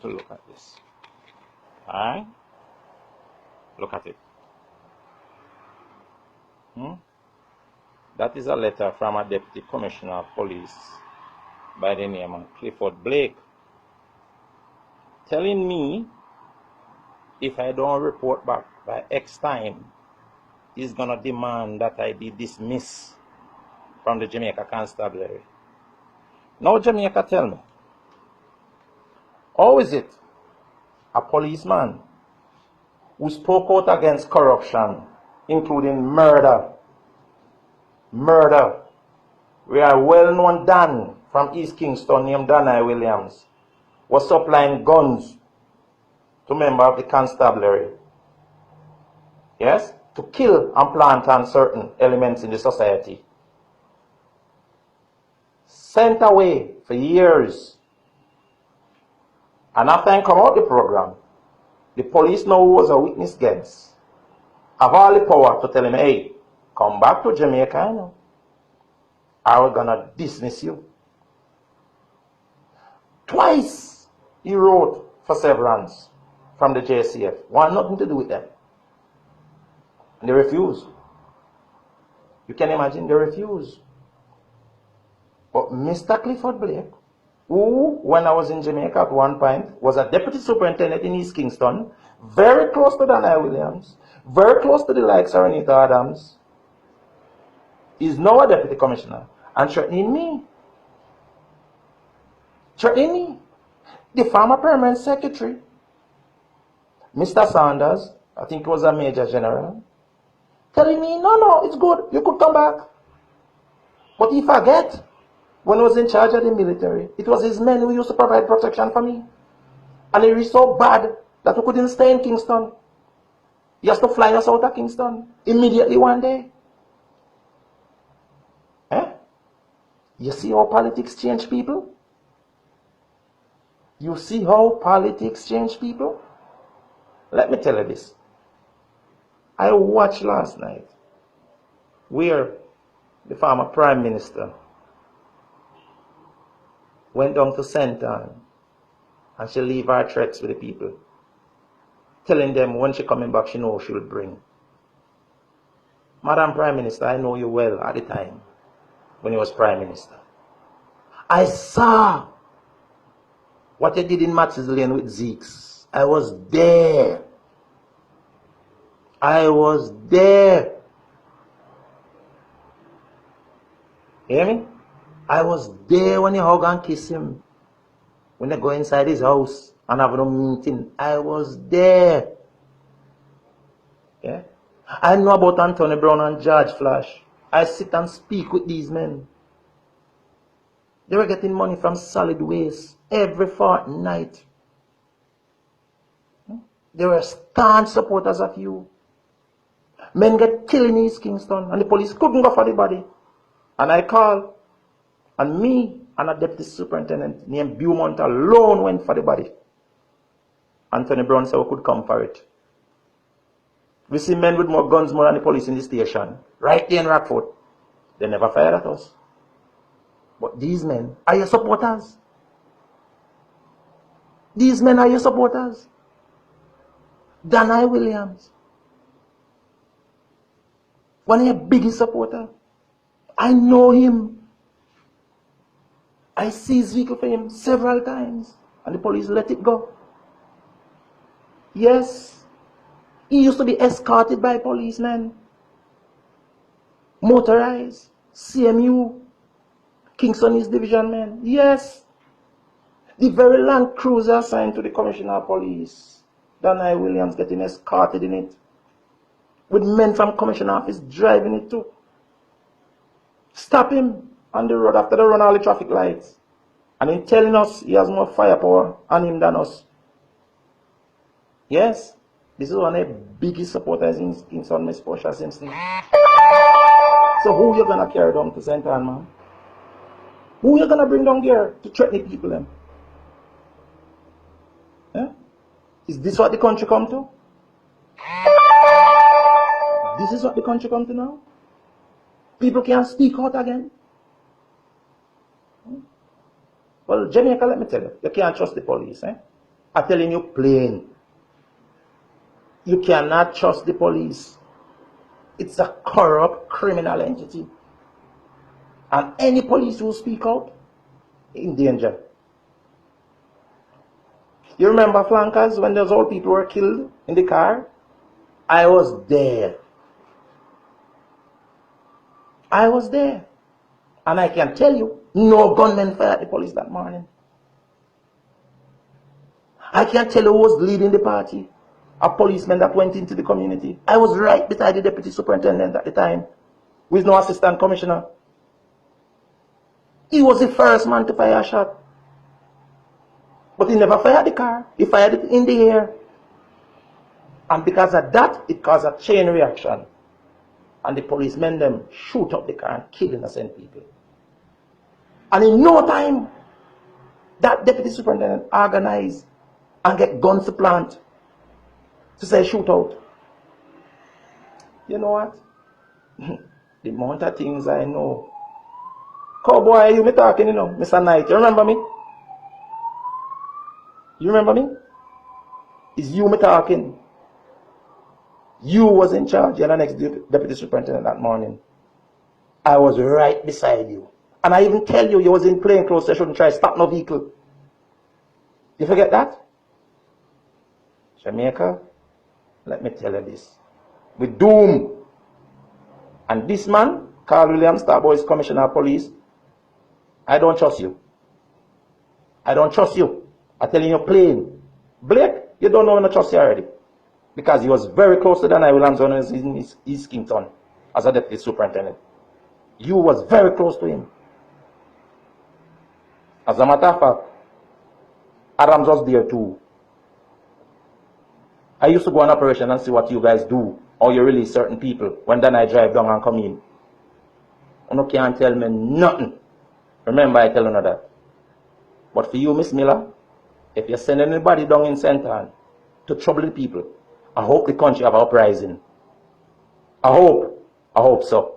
to look at this. Alright? Look at it. That is a letter from a Deputy Commissioner of Police by the name of Clifford Blake, telling me if I don't report back by X time, he's going to demand that I be dismissed from the Jamaica Constabulary. Now Jamaica, tell me, how is it a policeman who spoke out against corruption, including murder, where a well-known Dan from East Kingston named Danai Williams was supplying guns to members of the constabulary, yes, to kill and plant on certain elements in the society. Sent away for years. And after I come out the program, the police now was a witness against have all the power to tell him, hey, come back to Jamaica, you know, or we're gonna dismiss you. Twice he wrote for severance from the JCF. Want nothing to do with them. And they refused. You can imagine they refused. But Mr. Clifford Blake, who, when I was in Jamaica at one point, was a deputy superintendent in East Kingston, very close to Danai Williams, very close to the likes of Renita Adams, is now a deputy commissioner and threatening me. Threatening me. The former permanent secretary, Mr. Sanders, I think he was a major general, telling me, no, it's good, you could come back. But he forget, when I was in charge of the military, it was his men who used to provide protection for me. And it was so bad that we couldn't stay in Kingston. He has to fly us out of Kingston immediately one day. You see how politics change people? You see how politics change people? Let me tell you this. I watched last night where the former Prime Minister went down to St. Ann and she leave her threats with the people, telling them when she coming back she knows she will bring. Madam Prime Minister, I know you well at the time when he was Prime Minister. I saw what he did in Matthews Lane with Zeeks. I was there. I was there. You hear me? I was there when he hug and kiss him. When they go inside his house and have a meeting. I was there. Yeah? I know about Anthony Brown and George Flash. I sit and speak with these men. They were getting money from solid waste every fortnight. They were staunch supporters of you. Men get killed in East Kingston and the police couldn't go for the body. And I called. And me and a deputy superintendent named Beaumont alone went for the body. Anthony Brown said we could come for it. We see men with more guns more than the police in the station. Right there in Rockford. They never fired at us. But these men are your supporters. These men are your supporters. Danai Williams. One of your biggest supporters. I know him. I seized vehicle for him several times. And the police let it go. Yes. He used to be escorted by policemen. Motorized. CMU. Kingston East Division men. Yes. The very Land Cruiser assigned to the Commissioner of Police. Danai Williams getting escorted in it. With men from Commissioner office driving it too. Stop him on the road after they run all the traffic lights. And in telling us he has more firepower on him than us. Yes. This is one of the biggest supporters in Kingston, Miss Portia Simpson. So who you gonna carry down to St. Ann, man? Who you gonna bring down here to threaten the people then? Yeah? Is this what the country come to? This is what the country come to now? People can't speak out again. Well, Jamaica, let me tell you, you can't trust the police. I'm telling you plain. You cannot trust the police. It's a corrupt criminal entity. And any police who speak out, in danger. You remember flankers when those old people were killed in the car? I was there. I was there. And I can tell you, no gunmen fired the police that morning. I can tell you who was leading the party. A policeman that went into the community. I was right beside the deputy superintendent at the time, with no assistant commissioner. He was the first man to fire a shot. But he never fired the car. He fired it in the air. And because of that, it caused a chain reaction. And the policemen them shoot up the car and kill innocent people. And in no time, that deputy superintendent organized and get guns to plant to say shoot out. You know what? The amount of things I know. Cowboy, you me talking, you know, Mr. Knight. You remember me? You remember me? It's you me talking. You was in charge. You're the next deputy superintendent that morning. I was right beside you. And I even tell you, you was in plain clothes, so you shouldn't try to stop no vehicle. You forget that? Jamaica, let me tell you this. We doom. And this man, Carl Williams, Starboy's Commissioner of Police, I don't trust you. I don't trust you. I'm telling you plain. Blake, you don't know when I trust you already. Because he was very close to Danai Williams when he was in East Kingston as a deputy superintendent. You was very close to him. As a matter of fact, Adams was there too. I used to go on operation and see what you guys do, or you release certain people when then I drive down and come in. You can't tell me nothing. Remember, I tell you that. But for you, Miss Miller, if you send anybody down in St. Ann to trouble the people, I hope the country have an uprising. I hope so.